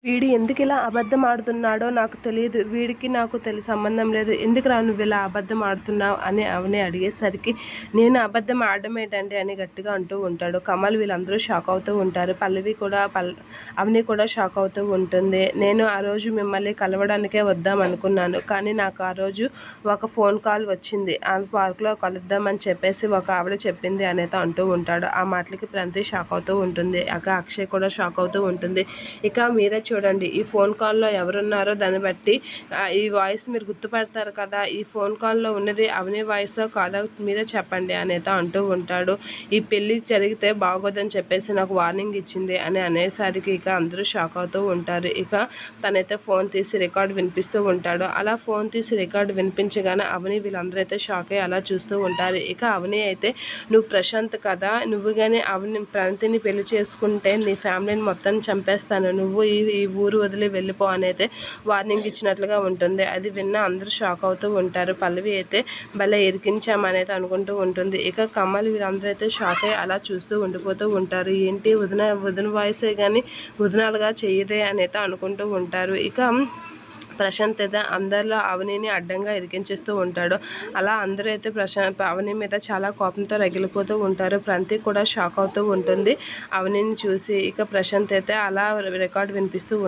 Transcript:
వీడు ఎందుకిలా అబద్ధం ఆడుతున్నాడో నాకు తెలియదు. వీడికి నాకు సంబంధం లేదు. ఎందుకురా నువ్విలా అబద్ధం ఆడుతున్నావు అని అవని అడిగేసరికి నేను అబద్ధం ఆడడం ఏంటండి అని గట్టిగా అంటూ ఉంటాడు. కమల్ వీళ్ళందరూ షాక్ అవుతూ ఉంటారు. పల్లవి కూడా అవని కూడా షాక్ అవుతూ ఉంటుంది. నేను ఆ రోజు మిమ్మల్ని కలవడానికే వద్దాం అనుకున్నాను. కానీ నాకు ఆ రోజు ఒక ఫోన్ కాల్ వచ్చింది. ఆ పార్క్లో కలుద్దామని చెప్పేసి ఒక ఆవిడ చెప్పింది అనేది అంటూ ఉంటాడు. ఆ మాటలకి ప్రంతి షాక్ అవుతూ ఉంటుంది. అక్షయ్ కూడా షాక్ అవుతూ ఉంటుంది. ఇక మీరే చూడండి, ఈ ఫోన్ కాల్లో ఎవరున్నారో దాన్ని బట్టి ఈ వాయిస్ మీరు గుర్తుపడతారు కదా, ఈ ఫోన్ కాల్లో ఉన్నది అవని వాయిసో కాదో మీరే చెప్పండి అనేది అంటూ ఉంటాడు. ఈ పెళ్ళి జరిగితే బాగోదని చెప్పేసి నాకు వార్నింగ్ ఇచ్చింది అని అనేసరికి ఇక అందరూ షాక్ అవుతూ ఉంటారు. ఇక తనైతే ఫోన్ తీసి రికార్డు వినిపిస్తూ ఉంటాడు. అలా ఫోన్ తీసి రికార్డు వినిపించగానే అవని వీళ్ళందరూ అయితే షాక్ అయ్యి అలా చూస్తూ ఉంటారు. ఇక అవని అయితే నువ్వు ప్రశాంత్ కదా, నువ్వు కానీ అవని ప్రణతిని పెళ్లి చేసుకుంటే నీ ఫ్యామిలీని మొత్తం చంపేస్తాను, నువ్వు ఈ ఊరు వదిలి వెళ్ళిపో అనేది వార్నింగ్ ఇచ్చినట్లుగా ఉంటుంది. అది విన్న అందరూ షాక్ అవుతూ ఉంటారు. పల్లవి అయితే భలే ఇరికించామనేది అనుకుంటూ ఉంటుంది. ఇక కమల్ వీరందరూ అయితే షాక్ అయ్యి అలా చూస్తూ ఉండిపోతూ ఉంటారు. ఏంటి వదిన వాయిసే కానీ వదినాలుగా చెయ్యదే అనేది అనుకుంటూ ఉంటారు. ఇక ప్రశాంత్ అయితే అందరిలో అవనిని అడ్డంగా ఇరికించేస్తూ ఉంటాడు. అలా అందరూ అయితే అవని మీద చాలా కోపంతో రగిలిపోతూ ఉంటారు. ప్రంతి కూడా షాక్ అవుతూ ఉంటుంది అవనిని చూసి. ఇక ప్రశాంత్ అయితే అలా రికార్డు వినిపిస్తూ